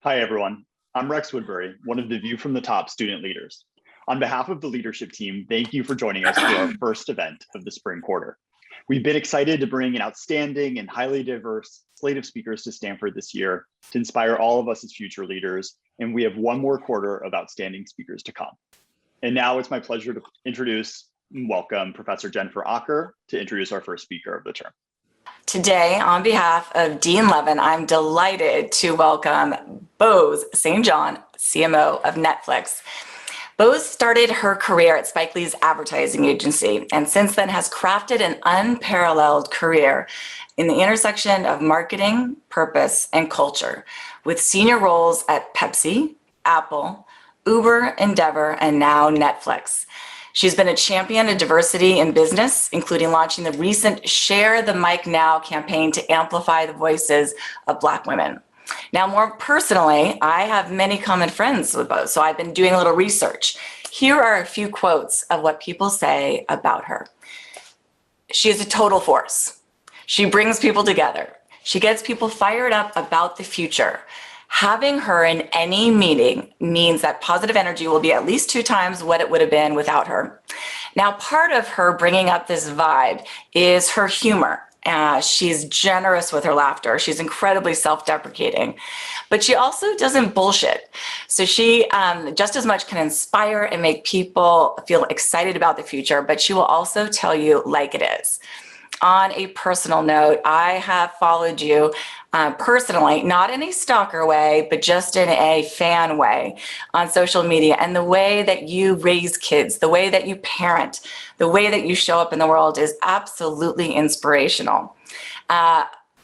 Hi, everyone. I'm Rex Woodbury, one of the View from the Top student leaders. On behalf of the leadership team, thank you for joining us for our first event of the spring quarter. We've been excited to bring an outstanding and highly diverse slate of speakers to Stanford this year to inspire all of us as future leaders, and we have one more quarter of outstanding speakers to come. And now it's my pleasure to introduce and welcome Professor Jennifer Acker to introduce our first speaker of the term. Today, on behalf of Dean Levin, I'm delighted to welcome Bozoma Saint John, CMO of Netflix. Bose started her career at Spike Lee's advertising agency, and since then has crafted an unparalleled career in the intersection of marketing, purpose, and culture, with senior roles at Pepsi, Apple, Uber, Endeavor, and now Netflix. She's been a champion of diversity in business, including launching the recent Share the Mic Now campaign to amplify the voices of Black women. Now, more personally, I have many common friends with Bose, so I've been doing a little research. Here are a few quotes of what people say about her. She is a total force. She brings people together. She gets people fired up about the future. Having her in any meeting means that positive energy will be at least 2 times what it would have been without her. Now, part of her bringing up this vibe is her humor. She's generous with her laughter. She's incredibly self-deprecating, but she also doesn't bullshit. So she just as much can inspire and make people feel excited about the future, but she will also tell you like it is. On a personal note, I have followed you personally, not in a stalker way, but just in a fan way on social media. And the way that you raise kids, the way that you parent, the way that you show up in the world is absolutely inspirational.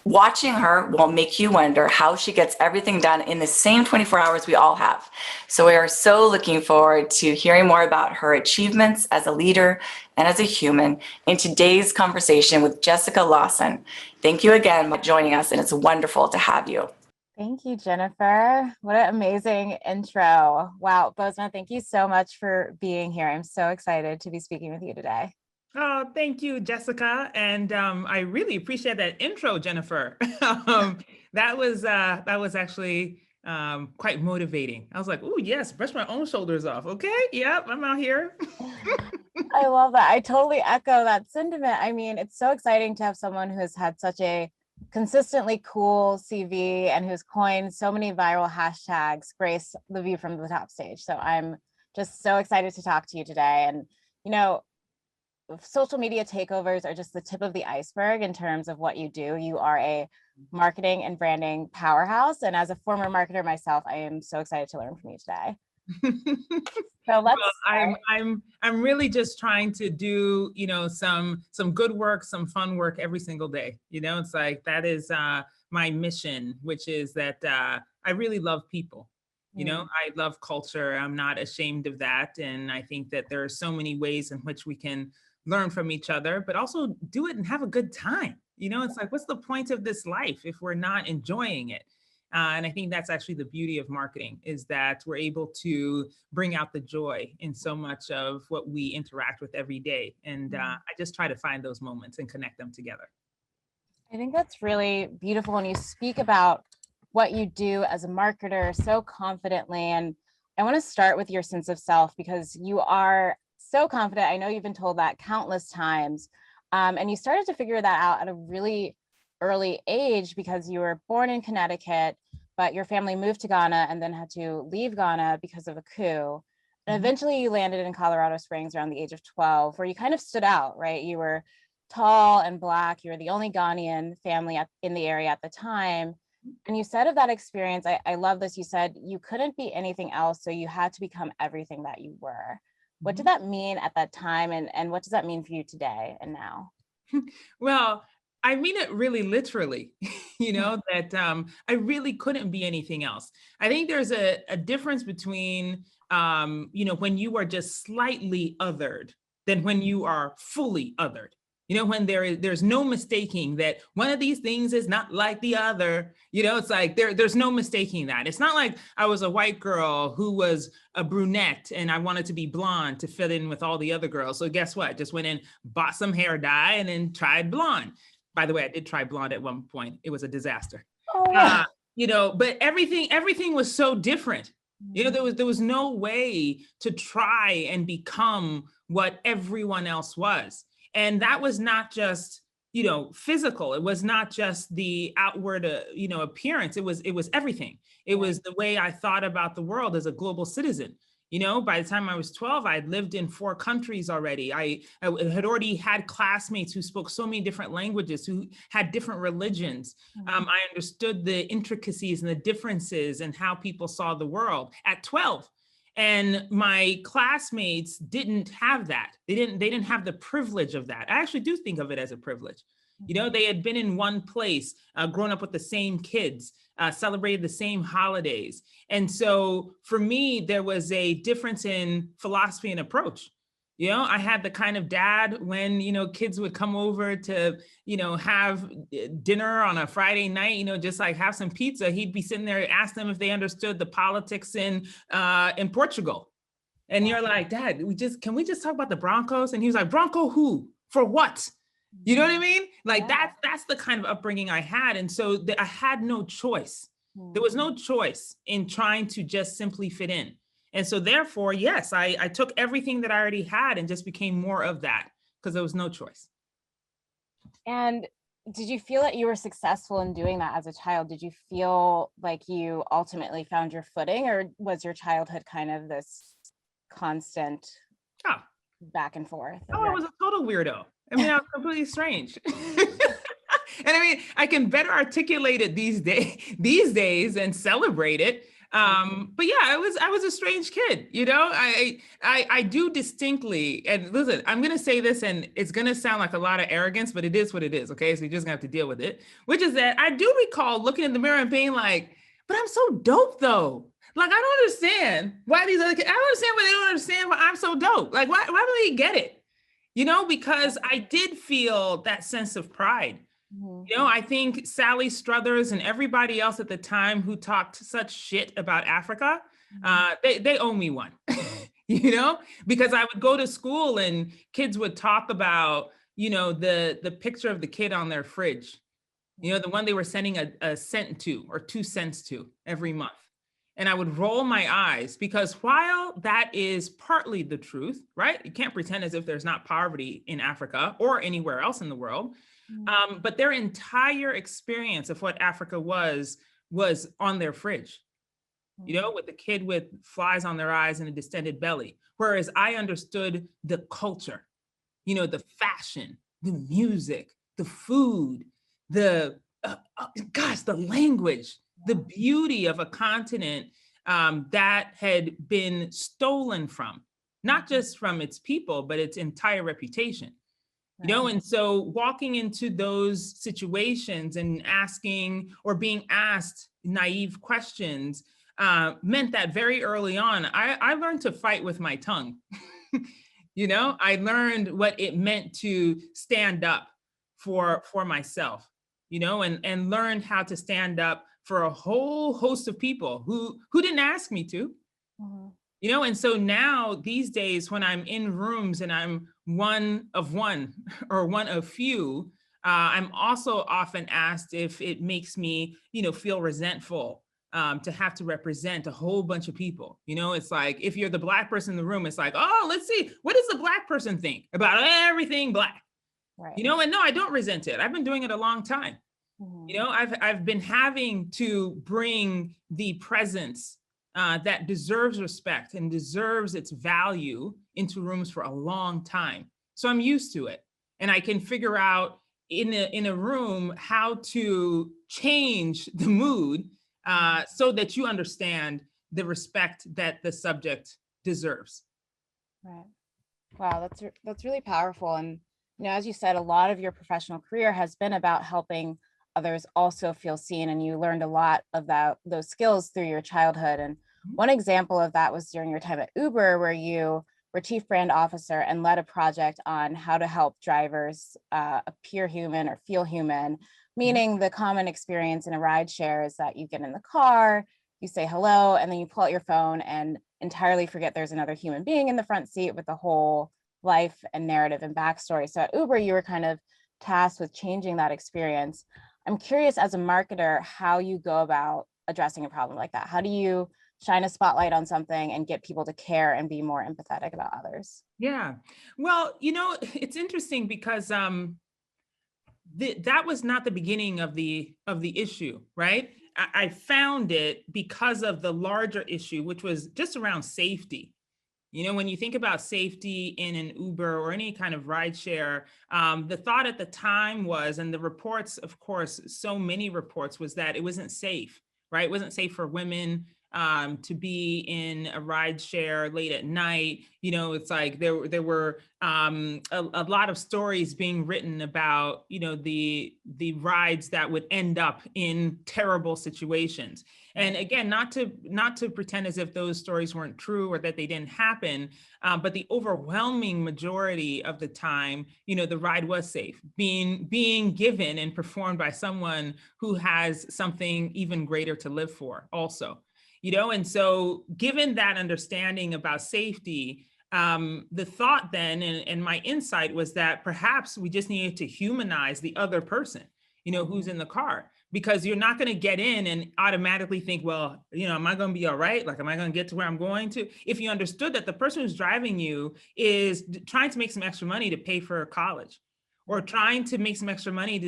Watching her will make you wonder how she gets everything done in the same 24 hours we all have. So we are so looking forward to hearing more about her achievements as a leader and as a human in today's conversation with Jessica Lawson. Thank you again for joining us, and it's wonderful to have you. Thank you, Jennifer. What an amazing intro. Wow, Bozoma, thank you so much for being here. I'm so excited to be speaking with you today. Oh, thank you, Jessica. And I really appreciate that intro, Jennifer. That was actually quite motivating. I was like, oh, yes, brush my own shoulders off. Okay, yep, I'm out here. I love that. I totally echo that sentiment. I mean, it's so exciting to have someone who has had such a consistently cool CV and who's coined so many viral hashtags grace the View from the Top stage. So I'm just so excited to talk to you today. And, you know, social media takeovers are just the tip of the iceberg in terms of what you do. You are a marketing and branding powerhouse. And as a former marketer myself, I am so excited to learn from you today. So let's well, I'm really just trying to do, you know, some good work, some fun work every single day. You know, it's like that is my mission, which is that I really love people. You know, I love culture. I'm not ashamed of that. And I think that there are so many ways in which we can learn from each other, but also do it and have a good time. You know, it's like, what's the point of this life if we're not enjoying it? And I think that's actually the beauty of marketing, is that we're able to bring out the joy in so much of what we interact with every day. And I just try to find those moments and connect them together. I think that's really beautiful when you speak about what you do as a marketer so confidently. And I want to start with your sense of self, because you are so confident. I know you've been told that countless times. And you started to figure that out at a really early age because you were born in Connecticut, but your family moved to Ghana and then had to leave Ghana because of a coup. And eventually you landed in Colorado Springs around the age of 12, where you kind of stood out, right? You were tall and Black. You were the only Ghanaian family in the area at the time. And you said of that experience, I love this, you said you couldn't be anything else, so you had to become everything that you were. What did that mean at that time? And what does that mean for you today and now? Well, I mean it really literally, you know, that I really couldn't be anything else. I think there's a difference between, you know, when you are just slightly othered than when you are fully othered. You know, when there's no mistaking that one of these things is not like the other. You know, it's like there's no mistaking that. It's not like I was a white girl who was a brunette and I wanted to be blonde to fit in with all the other girls. So guess what? Just went and bought some hair dye and then tried blonde. By the way, I did try blonde at one point. It was a disaster. you know, but everything was so different. You know, there was no way to try and become what everyone else was. And that was not just, you know, physical. It was not just the outward, you know, appearance. It was everything. It was the way I thought about the world as a global citizen. You know, by the time I was 12, I had lived in 4 countries already. I had already had classmates who spoke so many different languages, who had different religions. I understood the intricacies and the differences and how people saw the world at 12. And my classmates didn't have that. They didn't have the privilege of that. I actually do think of it as a privilege. You know, they had been in one place, grown up with the same kids, celebrated the same holidays. And so for me, there was a difference in philosophy and approach. You know, I had the kind of dad when, you know, kids would come over to, you know, have dinner on a Friday night, you know, just like have some pizza. He'd be sitting there, ask them if they understood the politics in Portugal. And you're like, Dad, can we just talk about the Broncos? And he was like, Bronco who? For what? You know what I mean? Like that's the kind of upbringing I had. And so I had no choice. There was no choice in trying to just simply fit in. And so therefore, yes, I took everything that I already had and just became more of that because there was no choice. And did you feel that you were successful in doing that as a child? Did you feel like you ultimately found your footing, or was your childhood kind of this constant back and forth? Oh, I was a total weirdo. I mean, I was completely strange. And I mean, I can better articulate it these days and celebrate it. But yeah, I was a strange kid, you know. I do distinctly, and listen, I'm gonna say this, and it's gonna sound like a lot of arrogance, but it is what it is. Okay, so you're just gonna have to deal with it. Which is that I do recall looking in the mirror and being like, "But I'm so dope, though. Like, I don't understand why these other kids. I don't understand why they don't understand why I'm so dope. Like, why do they get it? You know, because I did feel that sense of pride." You know, I think Sally Struthers and everybody else at the time who talked such shit about Africa, they owe me one, you know, because I would go to school and kids would talk about, you know, the picture of the kid on their fridge, you know, the one they were sending a cent to or 2 cents to every month. And I would roll my eyes because while that is partly the truth, right? You can't pretend as if there's not poverty in Africa or anywhere else in the world. But their entire experience of what Africa was on their fridge, you know, with the kid with flies on their eyes and a distended belly. Whereas I understood the culture, you know, the fashion, the music, the food, the language, the beauty of a continent that had been stolen from, not just from its people, but its entire reputation. You know, and so walking into those situations and asking or being asked naive questions meant that very early on, I learned to fight with my tongue. You know, I learned what it meant to stand up for myself, you know, and learned how to stand up for a whole host of people who didn't ask me to. You know, and so now these days when I'm in rooms and I'm one of one or one of few, I'm also often asked if it makes me, you know, feel resentful to have to represent a whole bunch of people. You know, it's like if you're the Black person in the room, it's like, oh, let's see, what does the Black person think about everything Black? Right. You know, and no, I don't resent it. I've been doing it a long time. You know, I've been having to bring the presence that deserves respect and deserves its value into rooms for a long time. So I'm used to it. And I can figure out in a room how to change the mood so that you understand the respect that the subject deserves. Right. Wow, that's really powerful. And, you know, as you said, a lot of your professional career has been about helping others also feel seen. And you learned a lot about those skills through your childhood. And one example of that was during your time at Uber, where you were chief brand officer and led a project on how to help drivers appear human or feel human, meaning the common experience in a ride share is that you get in the car, you say hello, and then you pull out your phone and entirely forget there's another human being in the front seat with the whole life and narrative and backstory. So at Uber, you were kind of tasked with changing that experience. I'm curious as a marketer, how you go about addressing a problem like that. How do you shine a spotlight on something and get people to care and be more empathetic about others? Yeah. Well, it's interesting because that was not the beginning of the issue, right? I found it because of the larger issue, which was just around safety. When you think about safety in an Uber or any kind of rideshare, the thought at the time was, and the reports, of course, so many reports, was that it wasn't safe, right? It wasn't safe for women to be in a rideshare late at night. It's like there were a lot of stories being written about, the rides that would end up in terrible situations. And again, not to pretend as if those stories weren't true or that they didn't happen, but the overwhelming majority of the time, the ride was safe, being given and performed by someone who has something even greater to live for also. And so given that understanding about safety, the thought then and my insight was that perhaps we just needed to humanize the other person, who's in the car, because you're not going to get in and automatically think, well, am I going to be all right? Like, am I going to get to where I'm going to? If you understood that the person who's driving you is trying to make some extra money to pay for college, or trying to make some extra money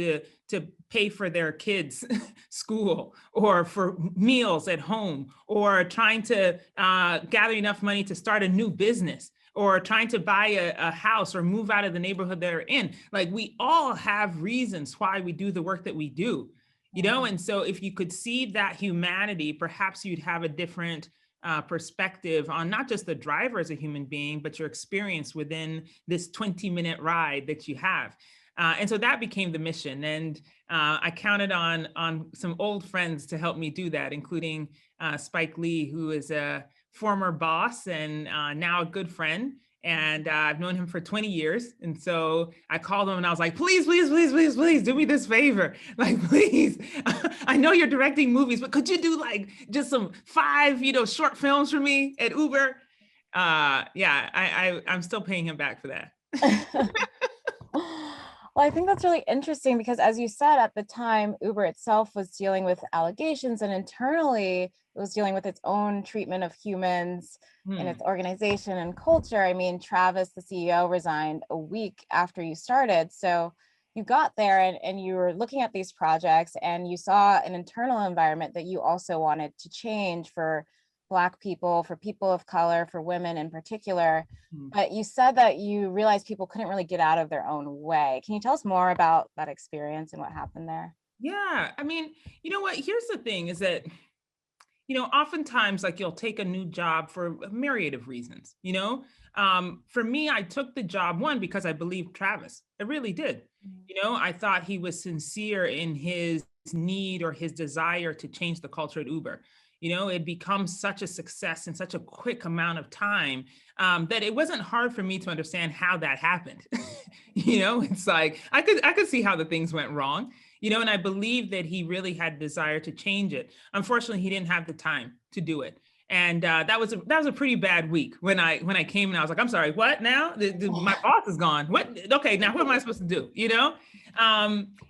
to pay for their kids' school, or for meals at home, or trying to gather enough money to start a new business, or trying to buy a house or move out of the neighborhood they're in. Like, we all have reasons why we do the work that we do, and so if you could see that humanity, perhaps you'd have a different perspective on not just the driver as a human being, but your experience within this 20-minute ride that you have. And so that became the mission. And I counted on some old friends to help me do that, including Spike Lee, who is a former boss and now a good friend. And I've known him for 20 years. And so I called him and I was like, please, please, please, please, please do me this favor. Like, please, I know you're directing movies, but could you do like just some 5, short films for me at Uber? I'm still paying him back for that. Well, I think that's really interesting because, as you said, at the time, Uber itself was dealing with allegations, and internally it was dealing with its own treatment of humans in its organization and culture. I mean, Travis, the CEO, resigned a week after you started. So you got there and you were looking at these projects and you saw an internal environment that you also wanted to change for Black people, for people of color, for women in particular. But you said that you realized people couldn't really get out of their own way. Can you tell us more about that experience and what happened there? Yeah, I mean, you know what? Here's the thing is that, oftentimes, like, you'll take a new job for a myriad of reasons, For me, I took the job, one, because I believed Travis. I really did. I thought he was sincere in his need or his desire to change the culture at Uber. It becomes such a success in such a quick amount of time that it wasn't hard for me to understand how that happened. It's like, I could see how the things went wrong, and I believe that he really had desire to change it. Unfortunately, he didn't have the time to do it. And that was a pretty bad week when I came and I was like, I'm sorry, what now? My boss is gone. What? Okay, now what am I supposed to do?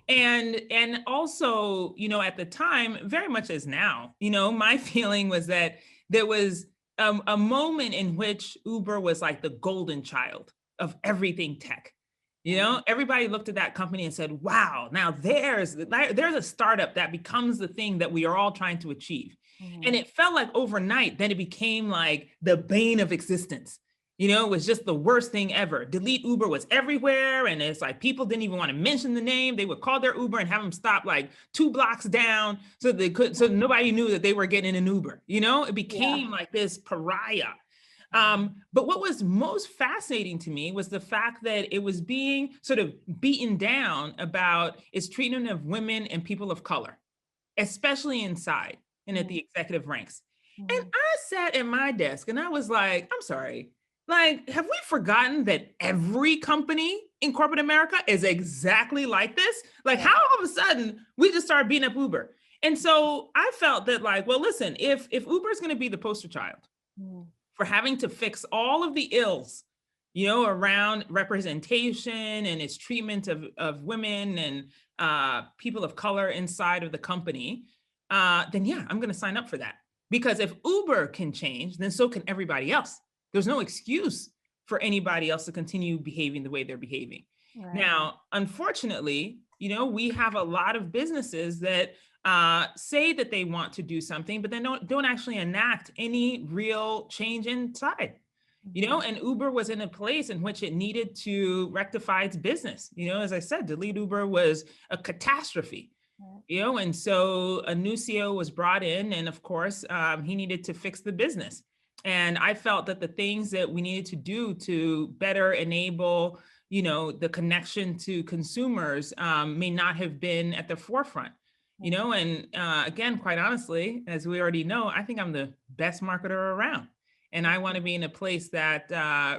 And also, at the time, very much as now, my feeling was that there was a moment in which Uber was like the golden child of everything tech. Everybody looked at that company and said, wow, now there's a startup that becomes the thing that we are all trying to achieve. And it felt like overnight, then it became like the bane of existence. It was just the worst thing ever. Delete Uber was everywhere. And it's like, people didn't even want to mention the name. They would call their Uber and have them stop like 2 blocks down so nobody knew that they were getting an Uber. It became like this pariah. But what was most fascinating to me was the fact that it was being sort of beaten down about its treatment of women and people of color, especially inside and at the executive ranks. And I sat at my desk and I was like, I'm sorry, like, have we forgotten that every company in corporate America is exactly like this? Like, how all of a sudden we just started beating up Uber? And so I felt that, like, well, listen, if Uber is going to be the poster child for having to fix all of the ills around representation and its treatment of women and people of color inside of the company, then yeah, I'm going to sign up for that. Because if Uber can change, then so can everybody else. There's no excuse for anybody else to continue behaving the way they're behaving. Right. Now, unfortunately, we have a lot of businesses that say that they want to do something, but then don't actually enact any real change inside. And Uber was in a place in which it needed to rectify its business. As I said, delete Uber was a catastrophe. And so a new CEO was brought in, and of course, he needed to fix the business. And I felt that the things that we needed to do to better enable, the connection to consumers may not have been at the forefront. And again, quite honestly, as we already know, I think I'm the best marketer around. And I want to be in a place that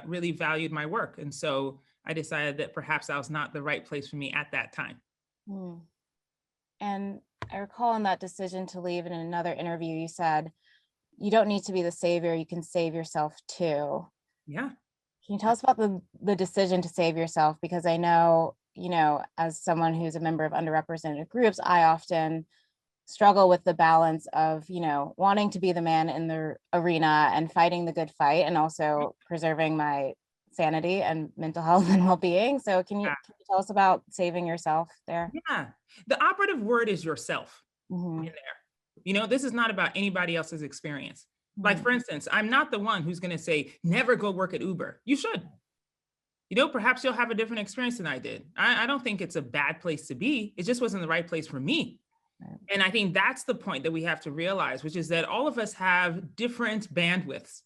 really valued my work. And so I decided that perhaps that was not the right place for me at that time. And I recall in that decision to leave, in another interview, you said, you don't need to be the savior, you can save yourself too. Yeah. Can you tell us about the decision to save yourself? Because I know, as someone who's a member of underrepresented groups, I often struggle with the balance of, wanting to be the man in the arena and fighting the good fight, and also preserving my sanity and mental health and well-being. So can you tell us about saving yourself there? Yeah, the operative word is yourself in there. This is not about anybody else's experience. Like, for instance, I'm not the one who's going to say, never go work at Uber. You should. Perhaps you'll have a different experience than I did. I don't think it's a bad place to be. It just wasn't the right place for me. And I think that's the point that we have to realize, which is that all of us have different bandwidths.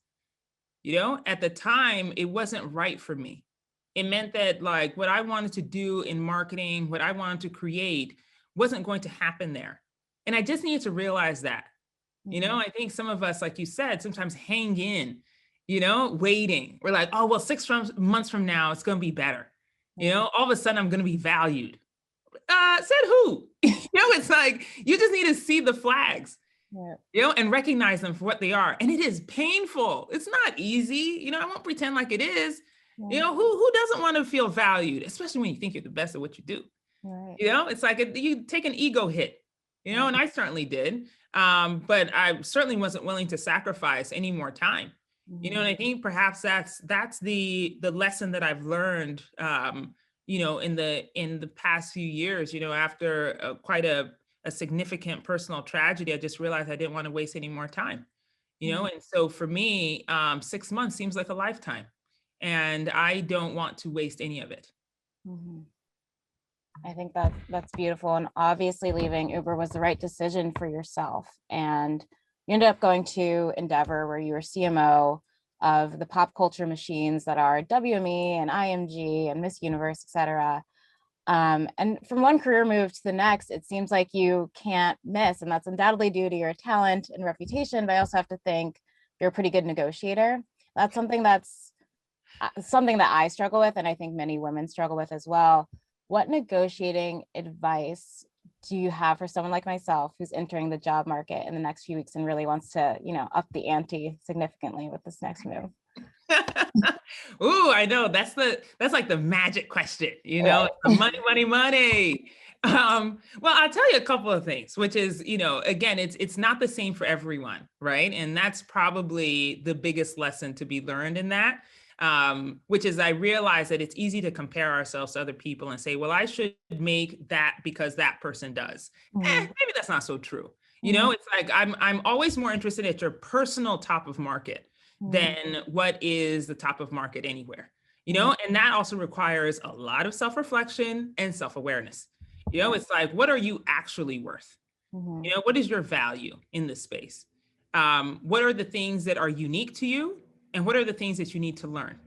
At the time, it wasn't right for me. It meant that, like, what I wanted to do in marketing, what I wanted to create wasn't going to happen there. And I just needed to realize that. I think some of us, like you said, sometimes hang in, waiting. We're like, oh, well, 6 months from now, it's going to be better. All of a sudden I'm going to be valued. Said who? It's like, you just need to see the flags, and recognize them for what they are. And it is painful. It's not easy. I won't pretend like it is. Who doesn't want to feel valued, especially when you think you're the best at what you do? Right. It's like you take an ego hit, and I certainly did. But I certainly wasn't willing to sacrifice any more time. And I think perhaps that's the lesson that I've learned, in the past few years, after quite a significant personal tragedy. I just realized I didn't want to waste any more time, and so for me, 6 months seems like a lifetime, and I don't want to waste any of it. I think that's beautiful. And obviously leaving Uber was the right decision for yourself. And you ended up going to Endeavor, where you were CMO of the pop culture machines that are WME and IMG and Miss Universe, et cetera. And from one career move to the next, it seems like you can't miss. And that's undoubtedly due to your talent and reputation, but I also have to think you're a pretty good negotiator. That's something that I struggle with, and I think many women struggle with as well. What negotiating advice do you have for someone like myself who's entering the job market in the next few weeks and really wants to, up the ante significantly with this next move? Ooh, I know that's like the magic question, right. money. Well, I'll tell you a couple of things, which is, again, it's not the same for everyone, right? And that's probably the biggest lesson to be learned in that. Which is, I realize that it's easy to compare ourselves to other people and say, well, I should make that because that person does. Maybe that's not so true. It's like, I'm always more interested at your personal top of market than what is the top of market anywhere, and that also requires a lot of self-reflection and self-awareness. It's like, what are you actually worth? What is your value in this space? What are the things that are unique to you? And what are the things that you need to learn?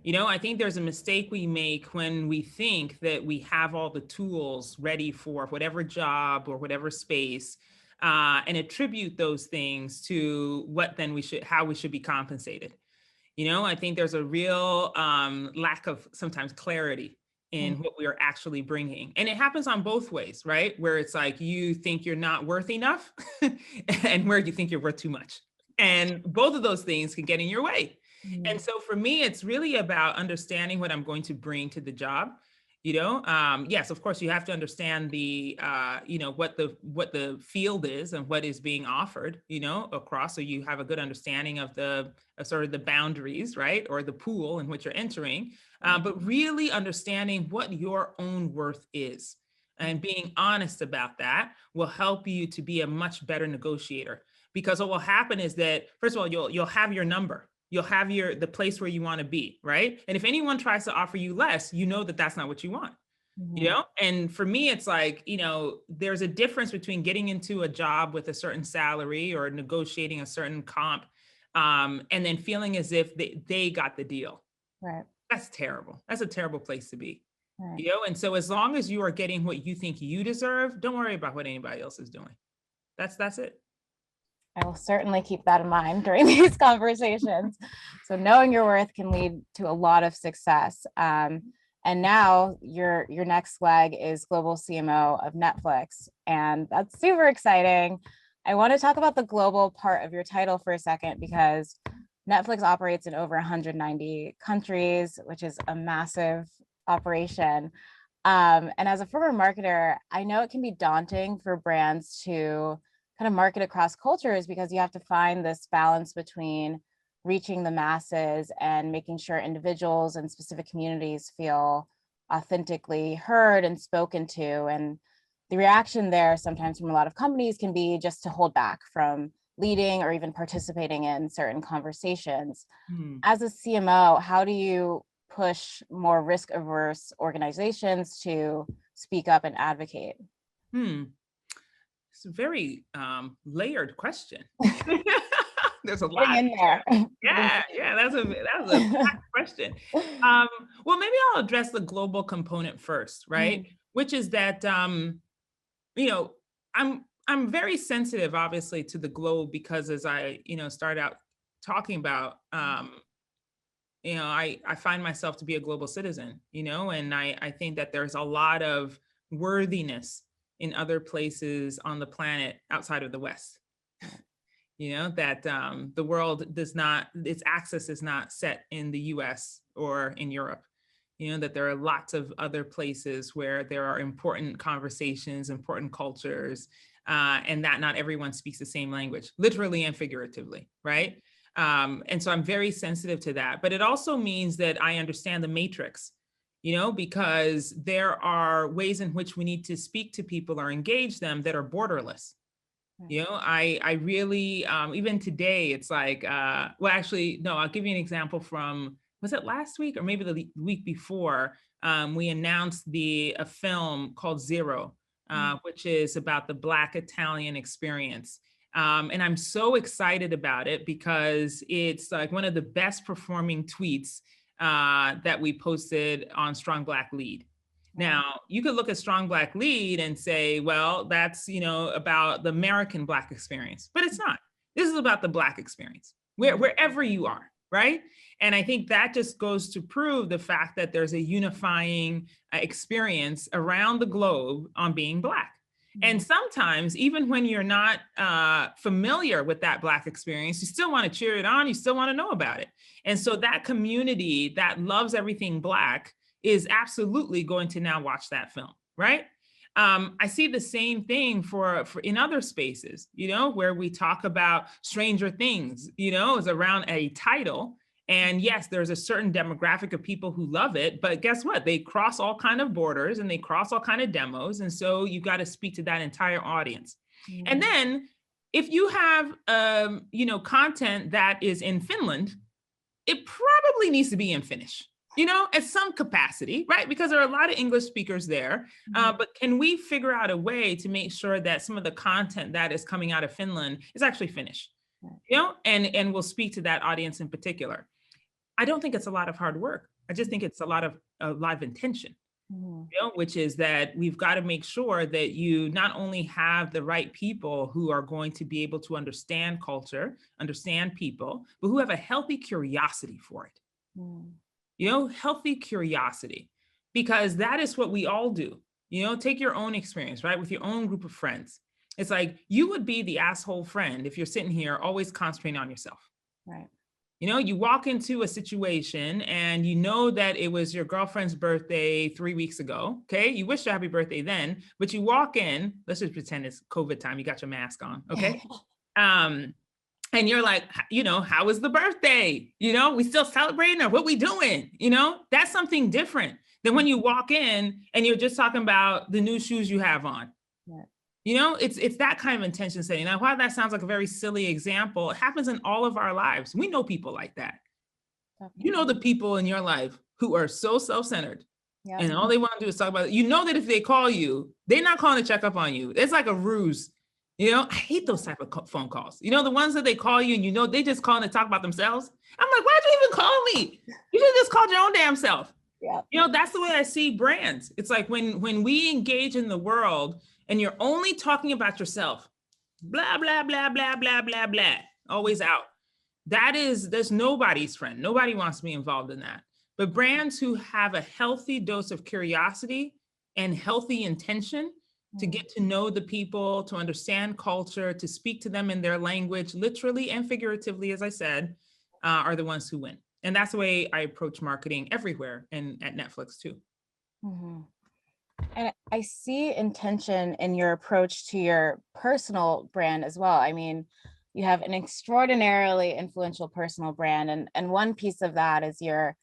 I think there's a mistake we make when we think that we have all the tools ready for whatever job or whatever space, and attribute those things to how we should be compensated. I think there's a real lack of sometimes clarity in what we are actually bringing. And it happens on both ways, right? Where it's like, you think you're not worth enough and where you think you're worth too much. And both of those things can get in your way. And so for me, it's really about understanding what I'm going to bring to the job. Yes, of course, you have to understand the, what the field is and what is being offered, across, so you have a good understanding of the sort of the boundaries, right, or the pool in which you're entering, but really understanding what your own worth is, and being honest about that will help you to be a much better negotiator. Because what will happen is that, first of all, you'll have your number. You'll have the place where you want to be, right? And if anyone tries to offer you less, that that's not what you want, And for me, it's like, there's a difference between getting into a job with a certain salary or negotiating a certain comp, and then feeling as if they got the deal. Right. That's terrible. That's a terrible place to be, Right. And so as long as you are getting what you think you deserve, don't worry about what anybody else is doing. That's it. I will certainly keep that in mind during these conversations. So knowing your worth can lead to a lot of success. And now your next leg is global CMO of Netflix, and that's super exciting. I want to talk about the global part of your title for a second, because Netflix operates in over 190 countries, which is a massive operation. And as a former marketer, I know it can be daunting for brands to kind of market across cultures, because you have to find this balance between reaching the masses and making sure individuals and specific communities feel authentically heard and spoken to. And the reaction there sometimes from a lot of companies can be just to hold back from leading or even participating in certain conversations. As a CMO, how do you push more risk-averse organizations to speak up and advocate? It's a very layered question. There's a lot in there. Yeah, that's a question. Well, maybe I'll address the global component first, right? Which is that I'm very sensitive, obviously, to the globe, because as I start out talking about, I find myself to be a global citizen, and I think that there's a lot of worthiness in other places on the planet outside of the West. That the world its access is not set in the US or in Europe. That there are lots of other places where there are important conversations, important cultures, and that not everyone speaks the same language, literally and figuratively, right? And so I'm very sensitive to that. But it also means that I understand the matrix, because there are ways in which we need to speak to people or engage them that are borderless. I really, even today, it's like, well, actually, no, I'll give you an example from, was it last week or maybe the week before? We announced a film called Zero, which is about the Black Italian experience. And I'm so excited about it because it's like one of the best performing tweets that we posted on Strong Black Lead. Now, you could look at Strong Black Lead and say, well, that's, about the American Black experience, but it's not. This is about the Black experience, wherever you are, right? And I think that just goes to prove the fact that there's a unifying experience around the globe on being Black. And sometimes, even when you're not familiar with that Black experience, you still want to cheer it on, you still want to know about it. And so that community that loves everything Black is absolutely going to now watch that film, right? I see the same thing for in other spaces, where we talk about Stranger Things, is around a title. And yes, there's a certain demographic of people who love it, but guess what? They cross all kind of borders and they cross all kind of demos. And so you got to speak to that entire audience. And then if you have, content that is in Finland, it probably needs to be in Finnish. At some capacity, right? Because there are a lot of English speakers there. But can we figure out a way to make sure that some of the content that is coming out of Finland is actually Finnish, and we'll speak to that audience in particular. I don't think it's a lot of hard work. I just think it's a lot of intention, which is that we've got to make sure that you not only have the right people who are going to be able to understand culture, understand people, but who have a healthy curiosity for it. Healthy curiosity, because that is what we all do. Take your own experience, right? With your own group of friends. It's like, you would be the asshole friend if you're sitting here always concentrating on yourself. Right. You know, you walk into a situation and you know that it was your girlfriend's birthday 3 weeks ago. Okay. You wish her happy birthday then, but you walk in, let's just pretend it's COVID time. You got your mask on. Okay. And you're like, you know, how was the birthday? You know, we still celebrating or what we doing? You know, that's something different than when you walk in and you're just talking about the new shoes you have on. Yeah. You know, it's that kind of intention setting. Now, while that sounds like a very silly example, it happens in all of our lives. We know people like that. You know, the people in your life who are so self-centered, Yeah. and all they want to do is talk about it. You know that if they call you, they're not calling to check up on you. It's like a ruse. You know, I hate those type of phone calls. You know, the ones that they call you and you know they just calling to talk about themselves. I'm like, why'd you even call me? You should just called your own damn self. Yeah. You know, that's the way I see brands. It's like when we engage in the world and you're only talking about yourself, blah, blah, blah, blah, blah, blah, blah, always out. That's nobody's friend. Nobody wants to be involved in that. But brands who have a healthy dose of curiosity and healthy intention to get to know the people, to understand culture, to speak to them in their language, literally and figuratively, as I said, are the ones who win. And that's the way I approach marketing everywhere and at Netflix too. Mm-hmm. And I see intention in your approach to your personal brand as well. I mean, you have an extraordinarily influential personal brand, and one piece of that is your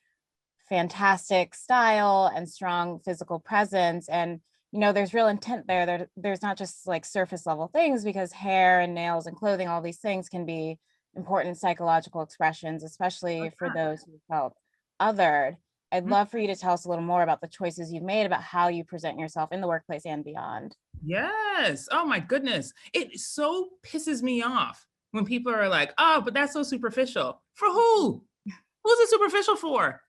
fantastic style and strong physical presence. And you know, there's real intent there. There's not just like surface level things, because hair and nails and clothing, all these things can be important psychological expressions, especially for those who felt othered. I'd love for you to tell us a little more about the choices you've made about how you present yourself in the workplace and beyond. Yes. Oh my goodness. It so pisses me off when people are like, oh, but that's so superficial. For who? Who's it superficial for?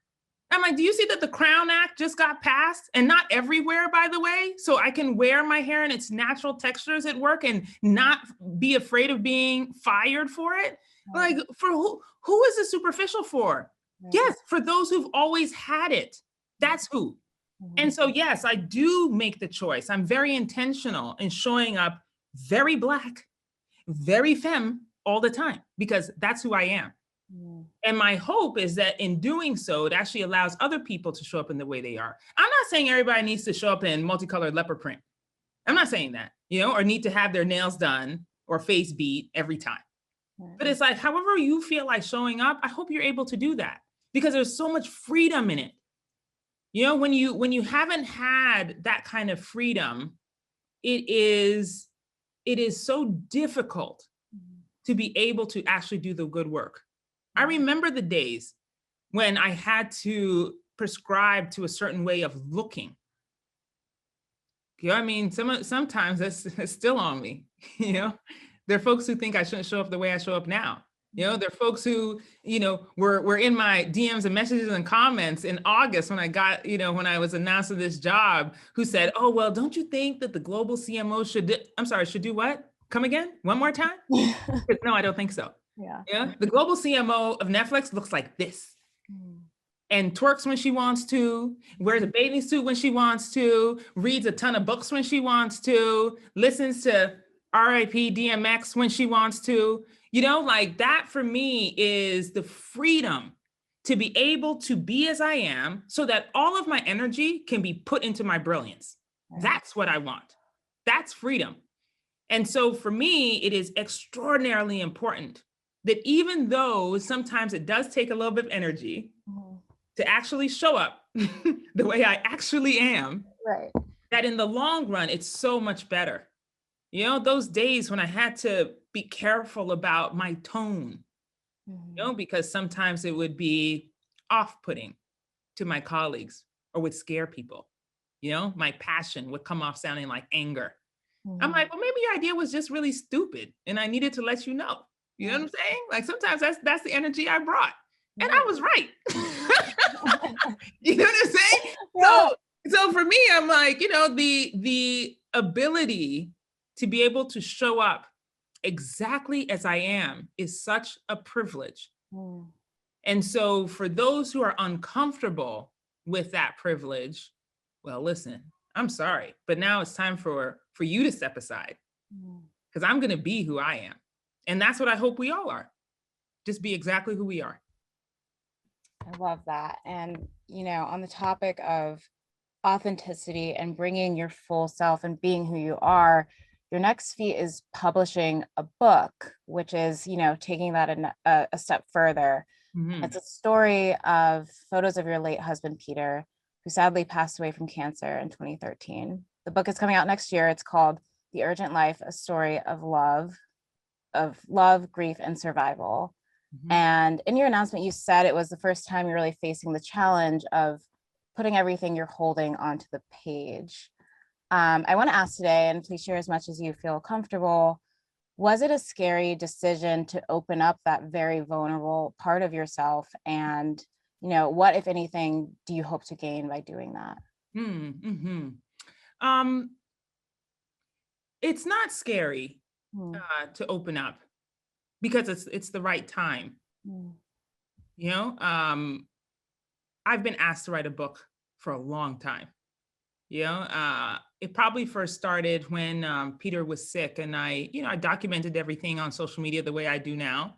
I'm like, do you see that the Crown Act just got passed? And not everywhere, by the way. So I can wear my hair in its natural textures at work and not be afraid of being fired for it. Like, for who is it superficial for? Yes, for those who've always had it. That's who. And so, yes, I do make the choice. I'm very intentional in showing up very Black, very femme all the time, because that's who I am. And my hope is that in doing so, it actually allows other people to show up in the way they are. I'm not saying everybody needs to show up in multicolored leopard print. I'm not saying that, you know, or need to have their nails done or face beat every time. But it's like, however you feel like showing up, I hope you're able to do that, because there's so much freedom in it. You know, when you haven't had that kind of freedom, it is so difficult to be able to actually do the good work. I remember the days when I had to prescribe to a certain way of looking. You know, I mean, sometimes that's still on me. You know, there are folks who think I shouldn't show up the way I show up now. You know, there are folks who, you know, were in my DMs and messages and comments in August when I got, you know, when I was announcing this job, who said, oh, well, don't you think that the global CMO should do what? Come again? One more time? No, I don't think so. Yeah. The global CMO of Netflix looks like this, and twerks when she wants to, wears a bathing suit when she wants to, reads a ton of books when she wants to, listens to RIP DMX when she wants to. You know, like that for me is the freedom to be able to be as I am, so that all of my energy can be put into my brilliance. That's what I want. That's freedom. And so for me, it is extraordinarily important that even though sometimes it does take a little bit of energy to actually show up the way I actually am, that in the long run, it's so much better. You know, those days when I had to be careful about my tone, you know, because sometimes it would be off-putting to my colleagues or would scare people. You know, my passion would come off sounding like anger. I'm like, well, maybe your idea was just really stupid and I needed to let you know. You know what I'm saying? Like sometimes that's the energy I brought, and I was right. You know what I'm saying? So for me, I'm like, you know, the ability to be able to show up exactly as I am is such a privilege. And so for those who are uncomfortable with that privilege, well, listen, I'm sorry, but now it's time for you to step aside, because I'm going to be who I am. And that's what I hope we all are. Just be exactly who we are. I love that. And, on the topic of authenticity and bringing your full self and being who you are, your next feat is publishing a book, which is, taking that a step further. Mhm. It's a story of photos of your late husband, Peter, who sadly passed away from cancer in 2013. The book is coming out next year. It's called The Urgent Life, a story of love, grief, and survival. Mhm. And in your announcement, you said it was the first time you're really facing the challenge of putting everything you're holding onto the page. I want to ask today, and please share as much as you feel comfortable, was it a scary decision to open up that very vulnerable part of yourself? And, what, if anything, do you hope to gain by doing that? Mm-hmm. Um, it's not scary Mm, to open up because it's the right time. mm, You know, I've been asked to write a book for a long time. It probably first started when Peter was sick, and I documented everything on social media the way I do now.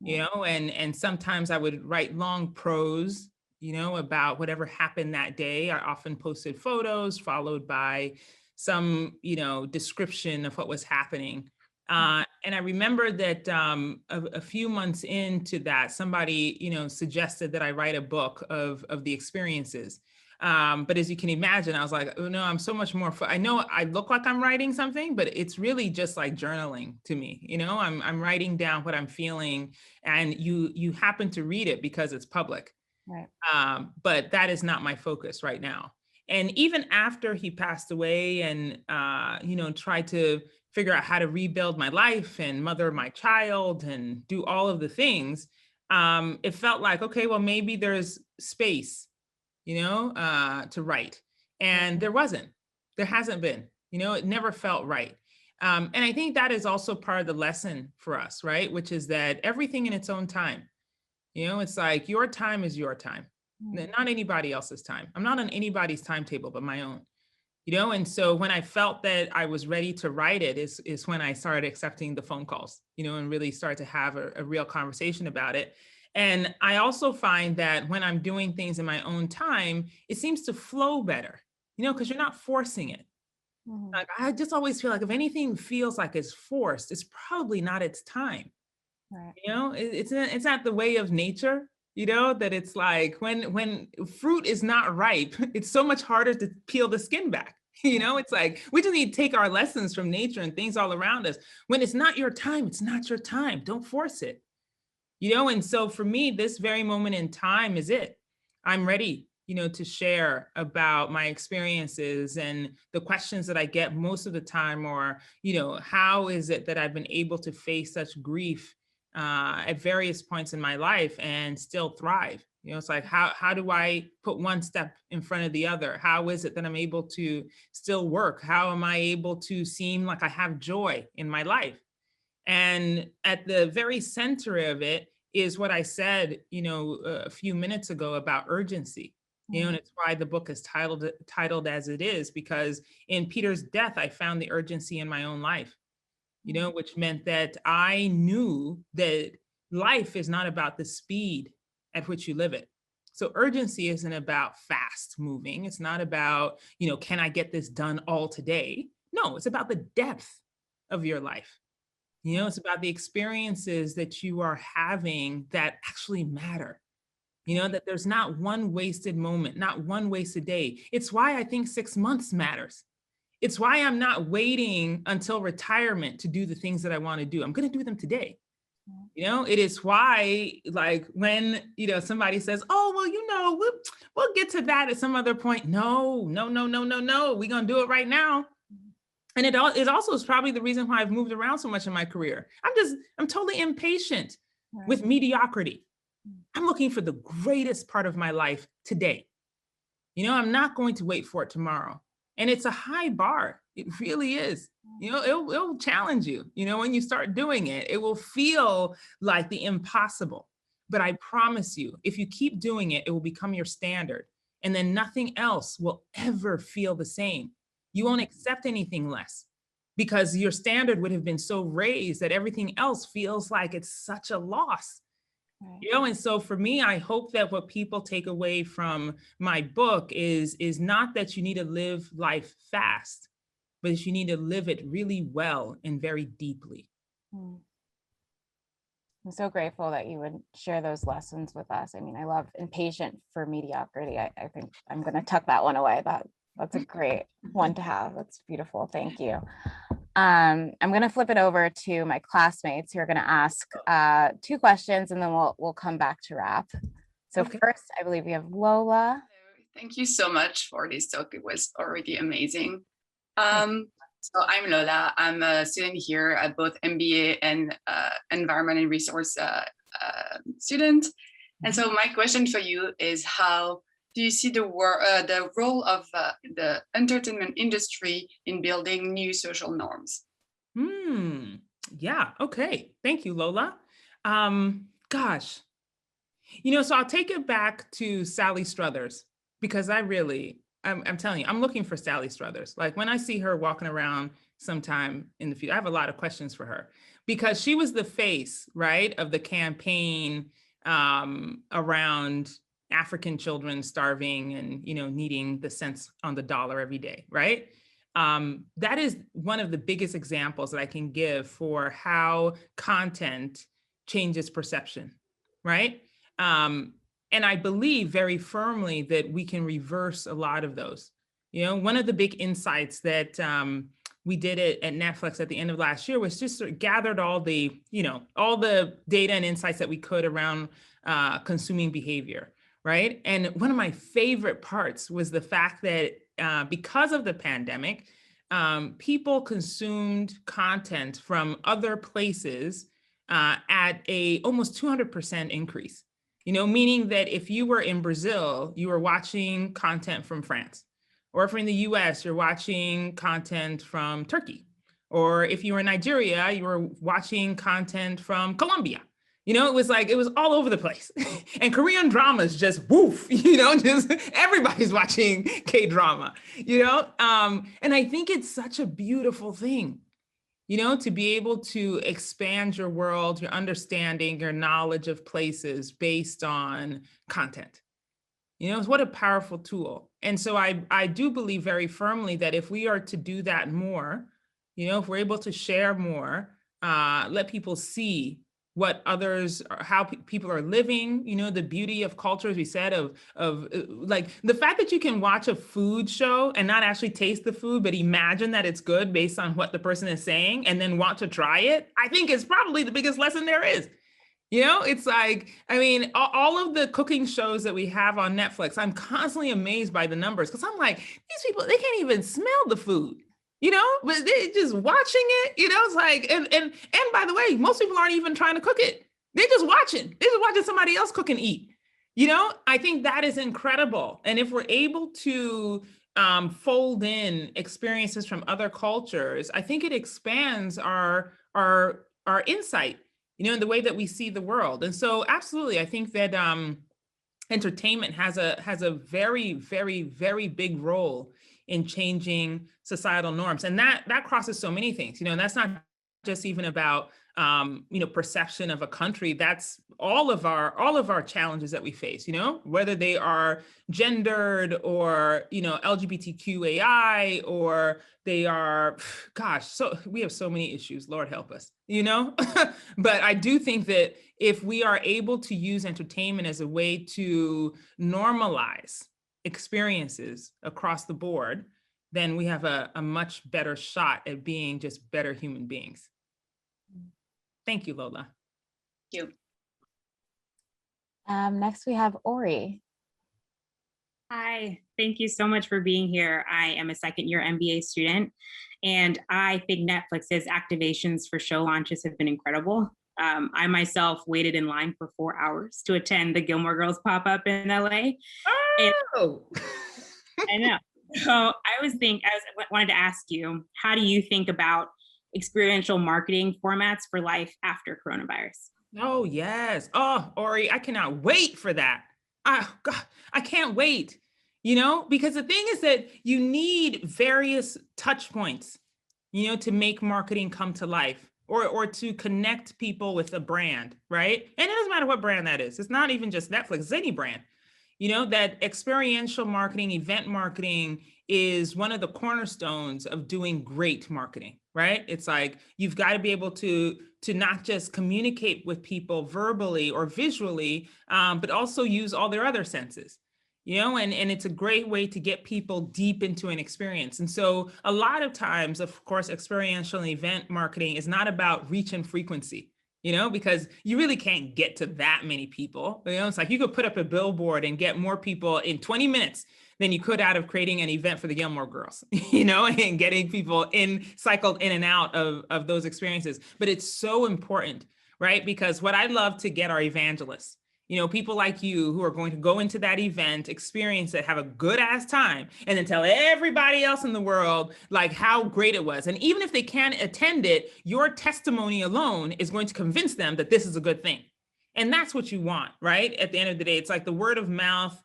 And sometimes I would write long prose, about whatever happened that day. I often posted photos followed by some, description of what was happening. And I remember that a few months into that, somebody, suggested that I write a book of the experiences. But as you can imagine, I was like, oh no, I'm so much more. I know I look like I'm writing something, but it's really just like journaling to me. I'm writing down what I'm feeling, and you happen to read it because it's public. right. But that is not my focus right now. And even after he passed away, and tried to figure out how to rebuild my life and mother my child and do all of the things, it felt like, okay, well, maybe there's space to write. And there wasn't, there hasn't been, it never felt right. And I think that is also part of the lesson for us, right? Which is that everything in its own time, it's like your time is your time, not anybody else's time. I'm not on anybody's timetable but my own. And so when I felt that I was ready to write it is when I started accepting the phone calls, and really start to have a real conversation about it. And I also find that when I'm doing things in my own time, it seems to flow better, because you're not forcing it. Mhm. Like, I just always feel like if anything feels like it's forced, it's probably not its time. Right. It's not the way of nature, that it's like when fruit is not ripe, it's so much harder to peel the skin back. It's like we just need to take our lessons from nature and things all around us. When it's not your time, it's not your time. Don't force it. And so for me, this very moment in time is it. I'm ready, to share about my experiences, and the questions that I get most of the time are, how is it that I've been able to face such grief at various points in my life and still thrive? It's like, how do I put one step in front of the other? How is it that I'm able to still work? How am I able to seem like I have joy in my life? And at the very center of it is what I said, a few minutes ago about urgency. And it's why the book is titled as it is, because in Peter's death, I found the urgency in my own life, which meant that I knew that life is not about the speed at which you live it. So urgency isn't about fast moving. It's not about, can I get this done all today? No, it's about the depth of your life. It's about the experiences that you are having that actually matter. That there's not one wasted moment, not one wasted day. It's why I think 6 months matters. It's why I'm not waiting until retirement to do the things that I want to do. I'm going to do them today. It is why, like, when, somebody says, oh, well, we'll get to that at some other point. No. We're going to do it right now. And it also is probably the reason why I've moved around so much in my career. I'm totally impatient with mediocrity. I'm looking for the greatest part of my life today. I'm not going to wait for it tomorrow. And it's a high bar. It really is. It'll challenge you. When you start doing it, it will feel like the impossible. But I promise you, if you keep doing it, it will become your standard. And then nothing else will ever feel the same. You won't accept anything less, because your standard would have been so raised that everything else feels like it's such a loss. Right. You know, and so for me, I hope that what people take away from my book is not that you need to live life fast, but you need to live it really well and very deeply. Mm. I'm so grateful that you would share those lessons with us. I mean, I love impatient for mediocrity. I think I'm going to tuck that one away. That's a great one to have. That's beautiful. Thank you. I'm going to flip it over to my classmates who are going to ask 2 questions, and then we'll come back to wrap. So Okay. first, I believe we have Lola. Thank you so much for this talk. It was already amazing. So I'm Lola. I'm a student here at both MBA and Environment and Resource student. And so my question for you is, how do you see the role of the entertainment industry in building new social norms? Yeah. Okay. Thank you, Lola. Gosh, you know, so I'll take it back to Sally Struthers, because I'm telling you, I'm looking for Sally Struthers. Like when I see her walking around sometime in the future, I have a lot of questions for her, because she was the face, right, of the campaign around African children starving and, you know, needing the cents on the dollar every day, right? That is one of the biggest examples that I can give for how content changes perception, right? And I believe very firmly that we can reverse a lot of those. You know, one of the big insights that we did at Netflix at the end of last year was just sort of gathered all the, you know, all the data and insights that we could around consuming behavior, right? And one of my favorite parts was the fact that because of the pandemic, people consumed content from other places at a almost 200% increase. You know, meaning that if you were in Brazil, you were watching content from France, or if you're in the US, you're watching content from Turkey, or if you were in Nigeria, you were watching content from Colombia. You know, it was all over the place. And Korean dramas just woof, you know, just everybody's watching K-drama, you know? And I think it's such a beautiful thing, you know, to be able to expand your world, your understanding, your knowledge of places based on content. You know, what a powerful tool. And so I do believe very firmly that if we are to do that more, you know, if we're able to share more, let people see what others, how people are living, you know, the beauty of culture, as we said, of like the fact that you can watch a food show and not actually taste the food, but imagine that it's good based on what the person is saying and then want to try it, I think is probably the biggest lesson there is. You know, it's like, I mean, all of the cooking shows that we have on Netflix, I'm constantly amazed by the numbers, because I'm like, these people, they can't even smell the food. You know, but they're just watching it, you know, it's like, and by the way, most people aren't even trying to cook it. They're just watching. They're just watching somebody else cook and eat. You know, I think that is incredible. And if we're able to fold in experiences from other cultures, I think it expands our insight, you know, in the way that we see the world. And so absolutely, I think that entertainment has a very, very, very big role in changing societal norms. And that crosses so many things, you know, and that's not just even about, you know, perception of a country. That's all of our challenges that we face, you know, whether they are gendered or, you know, LGBTQAI, or they are, gosh, so we have so many issues, Lord help us, you know. But I do think that if we are able to use entertainment as a way to normalize experiences across the board, then we have a much better shot at being just better human beings. Thank you, Lola. Thank you. Next we have Ori. Hi, thank you so much for being here. I am a second-year MBA student, and I think Netflix's activations for show launches have been incredible. I myself waited in line for 4 hours to attend the Gilmore Girls pop-up in LA. Oh, I know. So I wanted to ask you, how do you think about experiential marketing formats for life after coronavirus? oh yes. Oh, Ori, I cannot wait for that. God, I can't wait, you know, because the thing is that you need various touch points, you know, to make marketing come to life. or to connect people with a brand, right? And it doesn't matter what brand that is. It's not even just Netflix, it's any brand. You know, that experiential marketing, event marketing is one of the cornerstones of doing great marketing, right? It's like, you've got to be able to not just communicate with people verbally or visually, but also use all their other senses. You know, and it's a great way to get people deep into an experience. And so a lot of times, of course, experiential and event marketing is not about reach and frequency, you know, because you really can't get to that many people. You know, it's like you could put up a billboard and get more people in 20 minutes than you could out of creating an event for the Gilmore Girls, you know, and getting people cycled in and out of those experiences. But it's so important, right? Because what I love to get are evangelists. You know, people like you who are going to go into that event, experience it, have a good ass time, and then tell everybody else in the world like how great it was. And even if they can't attend it, your testimony alone is going to convince them that this is a good thing. And that's what you want, right? At the end of the day, it's like the word of mouth,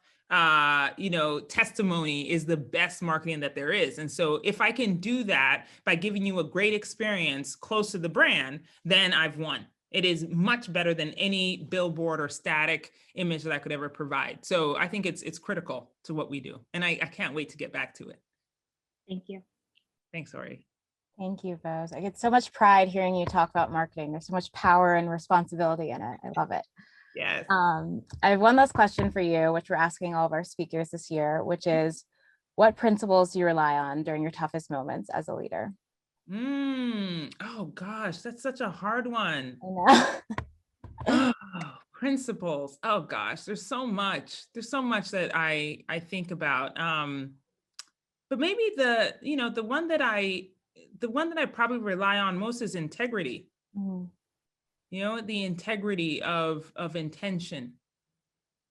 you know, testimony is the best marketing that there is. And so if I can do that by giving you a great experience close to the brand, then I've won. It is much better than any billboard or static image that I could ever provide. So I think it's critical to what we do. And I can't wait to get back to it. Thank you. Thanks, Ori. Thank you, Boz. I get so much pride hearing you talk about marketing. There's so much power and responsibility in it. I love it. Yes. I have one last question for you, which we're asking all of our speakers this year, which is, what principles do you rely on during your toughest moments as a leader? Oh gosh, that's such a hard one. I know. Oh, principles. Oh gosh, there's so much that I think about. But maybe the one that I probably rely on most is integrity. Mm. You know, the integrity of intention.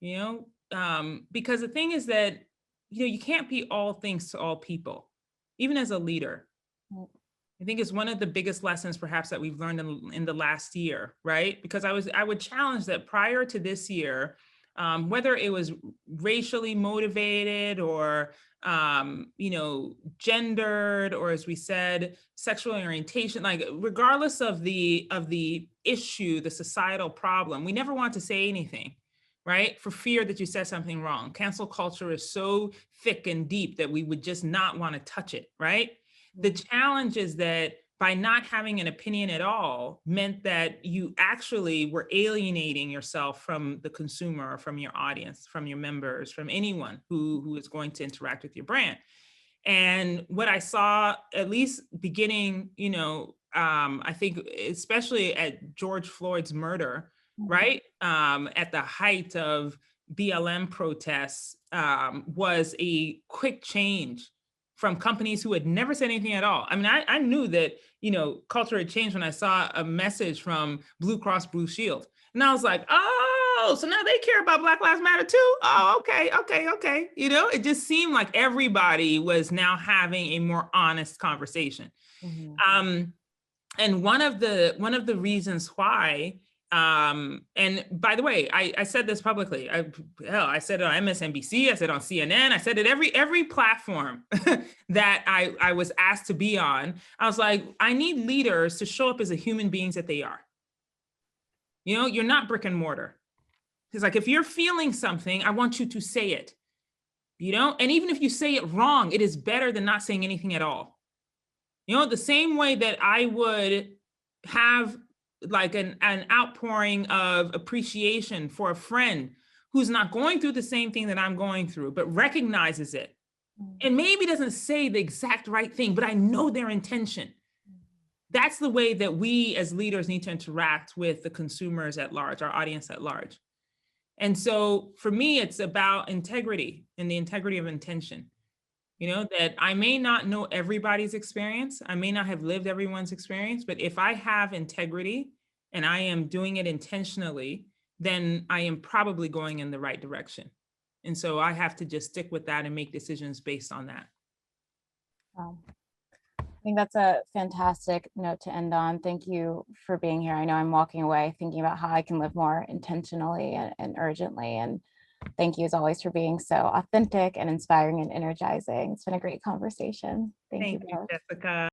You know, because the thing is that, you know, you can't be all things to all people, even as a leader. Mm. I think it's one of the biggest lessons perhaps that we've learned in the last year, right? Because I would challenge that prior to this year, whether it was racially motivated or, you know, gendered, or as we said, sexual orientation, like regardless of the issue, the societal problem, we never want to say anything, right? For fear that you said something wrong. Cancel culture is so thick and deep that we would just not want to touch it, right? The challenge is that by not having an opinion at all meant that you actually were alienating yourself from the consumer, or from your audience, from your members, from anyone who is going to interact with your brand. And what I saw, at least beginning, you know, I think especially at George Floyd's murder, right? At the height of BLM protests, was a quick change from companies who had never said anything at all. I mean, I knew that, you know, culture had changed when I saw a message from Blue Cross Blue Shield. And I was like, oh, so now they care about Black Lives Matter too? Oh, okay. You know, it just seemed like everybody was now having a more honest conversation. Mm-hmm. And one of the reasons why, and by the way, I said this publicly. I said it on MSNBC. I said it on CNN. I said it every platform that I was asked to be on. I was like, I need leaders to show up as the human beings that they are. You know, you're not brick and mortar. It's like, if you're feeling something, I want you to say it. You know, and even if you say it wrong, it is better than not saying anything at all. You know, the same way that I would have like an outpouring of appreciation for a friend who's not going through the same thing that I'm going through, but recognizes it. And maybe doesn't say the exact right thing, but I know their intention. That's the way that we as leaders need to interact with the consumers at large, our audience at large. And so for me, it's about integrity and the integrity of intention. You know, that I may not know everybody's experience. I may not have lived everyone's experience, but if I have integrity and I am doing it intentionally, then I am probably going in the right direction. And so I have to just stick with that and make decisions based on that. Wow. I think that's a fantastic note to end on. Thank you for being here. I know I'm walking away thinking about how I can live more intentionally and urgently. And thank you as always for being so authentic and inspiring and energizing. It's been a great conversation. Thank you, Jessica.